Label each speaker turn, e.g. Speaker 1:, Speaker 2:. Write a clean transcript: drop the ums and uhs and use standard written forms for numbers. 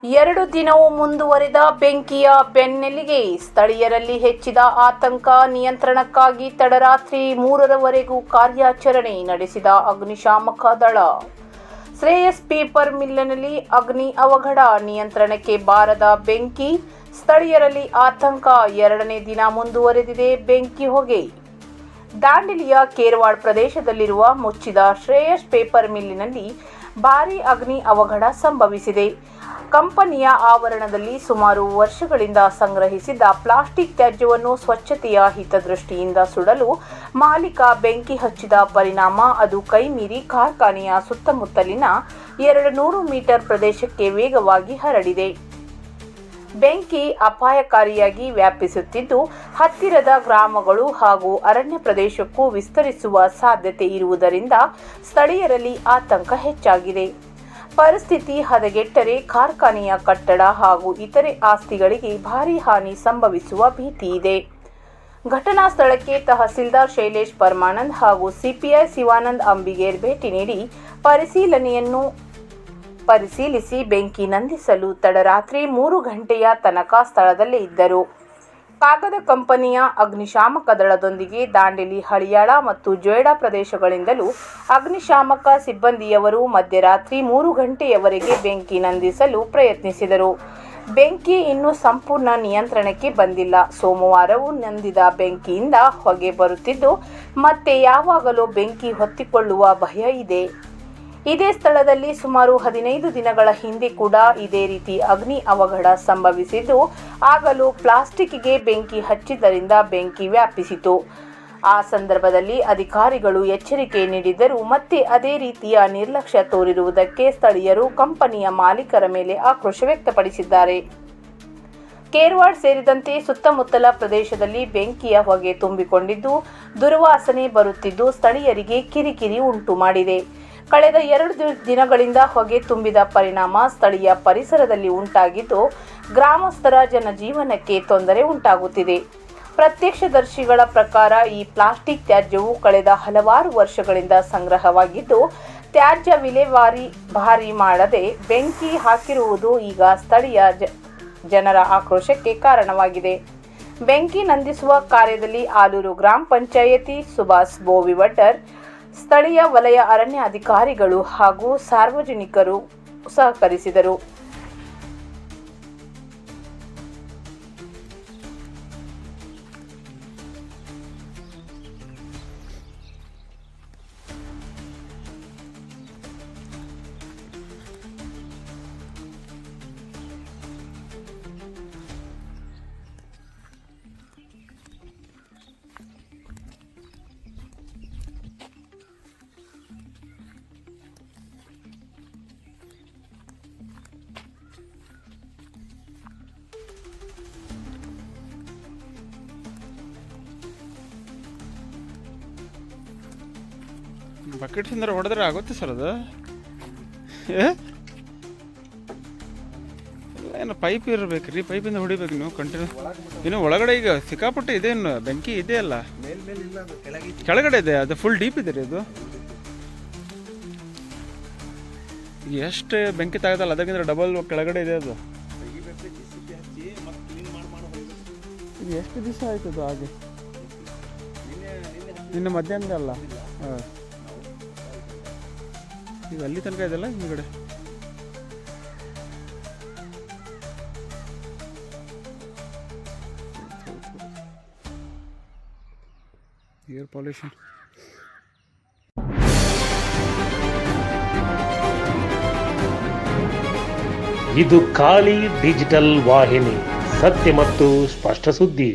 Speaker 1: 2 ದಿನವೂ ಮುಂದುವರಿದ ಬೆಂಕಿಯ ಬೆನ್ನಲ್ಲಿಗೆ ಸ್ಥಳೀಯರಲ್ಲಿ ಹೆಚ್ಚಿದ ಆತಂಕ. ನಿಯಂತ್ರಣಕ್ಕಾಗಿ ತಡರಾತ್ರಿ 3ರವರೆಗೂ ಕಾರ್ಯಾಚರಣೆ ನಡೆಸಿದ ಅಗ್ನಿಶಾಮಕ ದಳ. ಶ್ರೇಯಸ್ ಪೇಪರ್ ಮಿಲ್ನಲ್ಲಿ ಅಗ್ನಿ ಅವಘಡ, ನಿಯಂತ್ರಣಕ್ಕೆ ಬಾರದ ಬೆಂಕಿ, ಸ್ಥಳೀಯರಲ್ಲಿ ಆತಂಕ. 2ನೇ ದಿನ ಮುಂದುವರೆದಿದೆ ಬೆಂಕಿ ಹೊಗೆ. ದಾಂಡೇಲಿಯ ಕೇರವಾಡ್ ಪ್ರದೇಶದಲ್ಲಿರುವ ಮುಚ್ಚಿದ ಶ್ರೇಯಸ್ ಪೇಪರ್ ಮಿಲ್ನಲ್ಲಿ ಭಾರೀ ಅಗ್ನಿ ಅವಘಡ ಸಂಭವಿಸಿದೆ. ಕಂಪನಿಯ ಆವರಣದಲ್ಲಿ ಸುಮಾರು ವರ್ಷಗಳಿಂದ ಸಂಗ್ರಹಿಸಿದ್ದ ಪ್ಲಾಸ್ಟಿಕ್ ತ್ಯಾಜ್ಯವನ್ನು ಸ್ವಚ್ಛತೆಯ ಹಿತದೃಷ್ಟಿಯಿಂದ ಸುಡಲು ಮಾಲೀಕ ಬೆಂಕಿ ಹಚ್ಚಿದ ಪರಿಣಾಮ ಅದು ಕೈಮೀರಿ ಕಾರ್ಖಾನೆಯ ಸುತ್ತಮುತ್ತಲಿನ 200 ಮೀಟರ್ ಪ್ರದೇಶಕ್ಕೆ ವೇಗವಾಗಿ ಹರಡಿದೆ. ಬೆಂಕಿ ಅಪಾಯಕಾರಿಯಾಗಿ ವ್ಯಾಪಿಸುತ್ತಿದ್ದು, ಹತ್ತಿರದ ಗ್ರಾಮಗಳು ಹಾಗೂ ಅರಣ್ಯ ಪ್ರದೇಶಕ್ಕೂ ವಿಸ್ತರಿಸುವ ಸಾಧ್ಯತೆ ಇರುವುದರಿಂದ ಸ್ಥಳೀಯರಲ್ಲಿ ಆತಂಕ ಹೆಚ್ಚಾಗಿದೆ. ಪರಿಸ್ಥಿತಿ ಹದಗೆಟ್ಟರೆ ಕಾರ್ಖಾನೆಯ ಕಟ್ಟಡ ಹಾಗೂ ಇತರೆ ಆಸ್ತಿಗಳಿಗೆ ಭಾರೀ ಹಾನಿ ಸಂಭವಿಸುವ ಭೀತಿ ಇದೆ. ಘಟನಾ ಸ್ಥಳಕ್ಕೆ ತಹಸೀಲ್ದಾರ್ ಶೈಲೇಶ್ ಪರಮಾನಂದ್ ಹಾಗೂ ಸಿಪಿಐ ಶಿವಾನಂದ್ ಅಂಬಿಗೇರ್ ಭೇಟಿ ನೀಡಿ ಪರಿಶೀಲಿಸಿ ಬೆಂಕಿ ನಂದಿಸಲು ತಡರಾತ್ರಿ 3 ಗಂಟೆಯ ತನಕ ಸ್ಥಳದಲ್ಲೇ ಇದ್ದರು. ಕಾಗದ ಕಂಪನಿಯ ಅಗ್ನಿಶಾಮಕ ದಳದೊಂದಿಗೆ ದಾಂಡೇಲಿ, ಹಳಿಯಾಳ ಮತ್ತು ಜೊಯ್ಡಾ ಪ್ರದೇಶಗಳಿಂದಲೂ ಅಗ್ನಿಶಾಮಕ ಸಿಬ್ಬಂದಿಯವರು ಮಧ್ಯರಾತ್ರಿ 3 ಗಂಟೆಯವರೆಗೆ ಬೆಂಕಿ ನಂದಿಸಲು ಪ್ರಯತ್ನಿಸಿದರು. ಬೆಂಕಿ ಇನ್ನೂ ಸಂಪೂರ್ಣ ನಿಯಂತ್ರಣಕ್ಕೆ ಬಂದಿಲ್ಲ. ಸೋಮವಾರವೂ ನಂದಿದ ಬೆಂಕಿಯಿಂದ ಹೊಗೆ ಬರುತ್ತಿದ್ದು, ಮತ್ತೆ ಯಾವಾಗಲೂ ಬೆಂಕಿ ಹೊತ್ತಿಕೊಳ್ಳುವ ಭಯ ಇದೆ. ಇದೇ ಸ್ಥಳದಲ್ಲಿ ಸುಮಾರು 15 ದಿನಗಳ ಹಿಂದೆ ಕೂಡ ಇದೇ ರೀತಿ ಅಗ್ನಿ ಅವಘಡ ಸಂಭವಿಸಿದ್ದು, ಆಗಲೂ ಪ್ಲಾಸ್ಟಿಕ್ಗೆ ಬೆಂಕಿ ಹಚ್ಚಿದ್ದರಿಂದ ಬೆಂಕಿ ವ್ಯಾಪಿಸಿತು. ಆ ಸಂದರ್ಭದಲ್ಲಿ ಅಧಿಕಾರಿಗಳು ಎಚ್ಚರಿಕೆ ನೀಡಿದ್ದರೂ ಮತ್ತೆ ಅದೇ ರೀತಿಯ ನಿರ್ಲಕ್ಷ್ಯ ತೋರಿರುವುದಕ್ಕೆ ಸ್ಥಳೀಯರು ಕಂಪನಿಯ ಮಾಲೀಕರ ಮೇಲೆ ಆಕ್ರೋಶ ವ್ಯಕ್ತಪಡಿಸಿದ್ದಾರೆ. ಕೇರವಾಡ್ ಸೇರಿದಂತೆ ಸುತ್ತಮುತ್ತಲ ಪ್ರದೇಶದಲ್ಲಿ ಬೆಂಕಿಯ ಹೊಗೆ ತುಂಬಿಕೊಂಡಿದ್ದು, ದುರ್ವಾಸನೆ ಬರುತ್ತಿದ್ದು ಸ್ಥಳೀಯರಿಗೆ ಕಿರಿಕಿರಿ ಉಂಟು ಮಾಡಿದೆ. ಕಳೆದ 2 ದಿನಗಳಿಂದ ಹೊಗೆ ತುಂಬಿದ ಪರಿಣಾಮ ಸ್ಥಳೀಯ ಪರಿಸರದಲ್ಲಿ ಉಂಟಾಗಿದ್ದು, ಗ್ರಾಮಸ್ಥರ ಜನಜೀವನಕ್ಕೆ ತೊಂದರೆ ಉಂಟಾಗುತ್ತಿದೆ. ಪ್ರತ್ಯಕ್ಷದರ್ಶಿಗಳ ಪ್ರಕಾರ ಈ ಪ್ಲಾಸ್ಟಿಕ್ ತ್ಯಾಜ್ಯವು ಕಳೆದ ಹಲವಾರು ವರ್ಷಗಳಿಂದ ಸಂಗ್ರಹವಾಗಿದ್ದು, ತ್ಯಾಜ್ಯ ವಿಲೇವಾರಿ ಮಾಡದೆ ಬೆಂಕಿ ಹಾಕಿರುವುದು ಈಗ ಸ್ಥಳೀಯ ಜನರ ಆಕ್ರೋಶಕ್ಕೆ ಕಾರಣವಾಗಿದೆ. ಬೆಂಕಿ ನಂದಿಸುವ ಕಾರ್ಯದಲ್ಲಿ ಆಲೂರು ಗ್ರಾಮ ಪಂಚಾಯಿತಿ ಸುಭಾಸ್ ಬೋವಿವಡ್ಡರ್, ಸ್ಥಳೀಯ ವಲಯ ಅರಣ್ಯ ಅಧಿಕಾರಿಗಳು ಹಾಗೂ ಸಾರ್ವಜನಿಕರು ಸಹಕರಿಸಿದರು.
Speaker 2: ಬಕೆಟ್ಸಿಂದ ಹೊಡೆದ್ರೆ ಆಗುತ್ತೆ ಸರ್ ಅದು? ಏನು ಪೈಪ್ ಇರಬೇಕು ರೀ, ಪೈಪಿಂದ ಹೊಡಿಬೇಕು ನೀವು ಕಂಟಿನ್ಯೂ. ಇನ್ನು ಒಳಗಡೆ ಈಗ ಸಿಕ್ಕಾಪಟ್ಟೆ ಇದೆ, ಇನ್ನು ಬೆಂಕಿ ಇದೆ ಅಲ್ಲ, ಕೆಳಗಡೆ ಇದೆ, ಅದು ಫುಲ್ ಡೀಪ್ ಇದೆ ರೀ. ಅದು ಎಷ್ಟು ಬೆಂಕಿ ತಾಗದಲ್ಲ, ಅದಕ್ಕಿಂತ ಡಬಲ್ ಕೆಳಗಡೆ ಇದೆ ಅದು. ಇದು ಎಷ್ಟು ದಿವಸ ಆಯ್ತದು ಹಾಗೆ? ನಿನ್ನೆ ಮಧ್ಯಾಹ್ನದ ಅಲ್ಲ? ಹಾಂ, ಈಗ ಅಲ್ಲಿ ತನಕ ಇದೆಲ್ಲ ಹಿಂದ್ಗಡೆ. Air pollution.
Speaker 3: ಇದು ಖಾಲಿ ಡಿಜಿಟಲ್ ವಾಹಿನಿ, ಸತ್ಯ ಮತ್ತು ಸ್ಪಷ್ಟ ಸುದ್ದಿ.